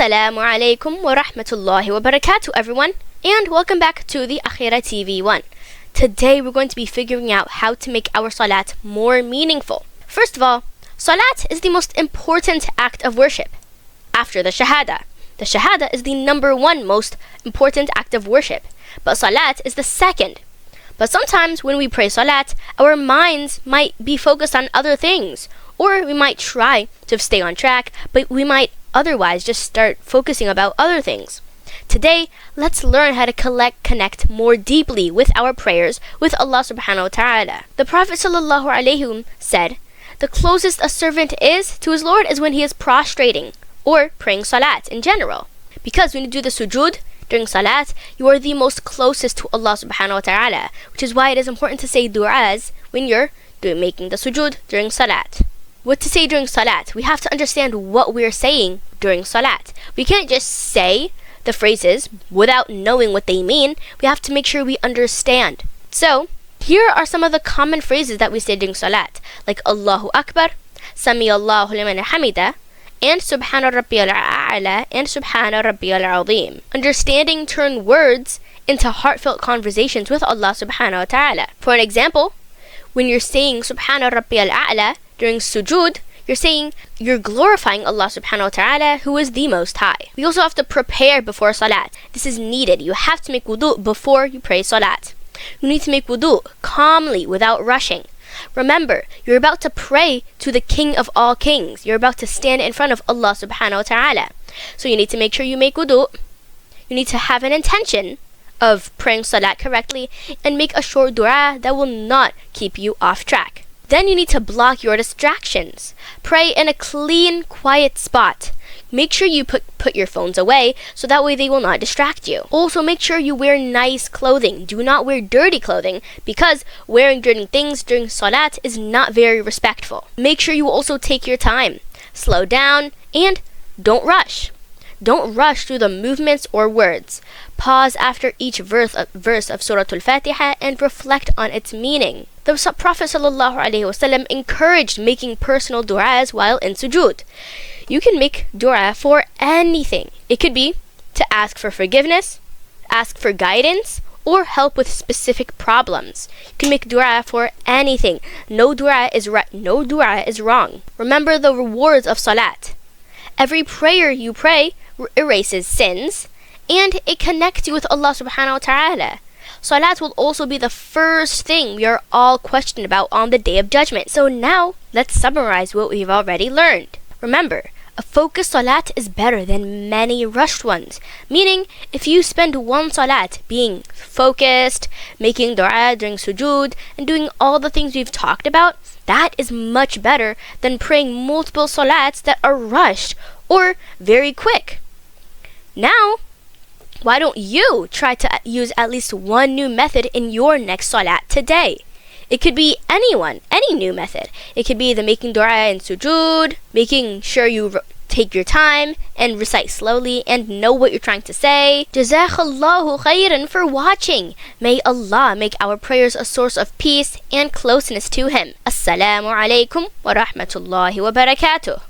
Assalamu alaikum wa rahmatullahi wa barakatuh, everyone, and welcome back to the Akhirah TV 1. Today we're going to be figuring out how to make our salat more meaningful. First of all, salat is the most important act of worship after the shahada. The shahada is the number one most important act of worship, but salat is the second. But sometimes when we pray salat, our minds might be focused on other things, or we might try to stay on track, but we might otherwise just start focusing about other things. Today, let's learn how to connect more deeply with our prayers with Allah subhanahu wa ta'ala. The Prophet sallallahu alaihi wasallam said, the closest a servant is to his Lord is when he is prostrating or praying salat in general. Because when you do the sujood during salat, you are the most closest to Allah subhanahu wa ta'ala, which is why it is important to say du'as when you're making the sujood during salat. What to say during salat? We have to understand what we're saying during salat. We can't just say the phrases without knowing what they mean. We have to make sure we understand. So, here are some of the common phrases that we say during salat, like Allahu Akbar, Sami Allahu liman hamida, and Subhana Rabbiyal A'la, and Subhana Rabbiyal Azim. Understanding turn words into heartfelt conversations with Allah subhanahu wa ta'ala. For an example, when you're saying Subhana Rabbiyal A'la during sujood, you're glorifying Allah subhanahu wa ta'ala, who is the most high. We also have to prepare before salat. This is needed. You have to make wudu before you pray salat. You need to make wudu calmly without rushing. Remember, you're about to pray to the King of all kings. You're about to stand in front of Allah subhanahu wa ta'ala. So you need to make sure you make wudu. You need to have an intention of praying salat correctly and make a short dua that will not keep you off track. Then you need to block your distractions. Pray in a clean, quiet spot. Make sure you put your phones away so that way they will not distract you. Also, make sure you wear nice clothing. Do not wear dirty clothing because wearing dirty things during salat is not very respectful. Make sure you also take your time. Slow down and don't rush. Don't rush through the movements or words. Pause after each verse of Surah Al-Fatiha and reflect on its meaning. The Prophet ﷺ encouraged making personal du'as while in sujood. You can make du'a for anything. It could be to ask for forgiveness, ask for guidance, or help with specific problems. You can make du'a for anything. No du'a is right. No du'a is wrong. Remember the rewards of salat. Every prayer you pray erases sins, and it connects you with Allah subhanahu wa ta'ala. Salat will also be the first thing we are all questioned about on the Day of Judgment. So now, let's summarize what we've already learned. Remember, a focused salat is better than many rushed ones. Meaning, if you spend one salat being focused, making dua during sujood, and doing all the things we've talked about, that is much better than praying multiple salats that are rushed or very quick. Now, why don't you try to use at least one new method in your next salat today? It could be any new method. It could be the making dua in sujood, making sure you take your time and recite slowly and know what you're trying to say. Jazakallahu khairan for watching. May Allah make our prayers a source of peace and closeness to Him. Assalamu alaikum wa rahmatullahi wa barakatuh.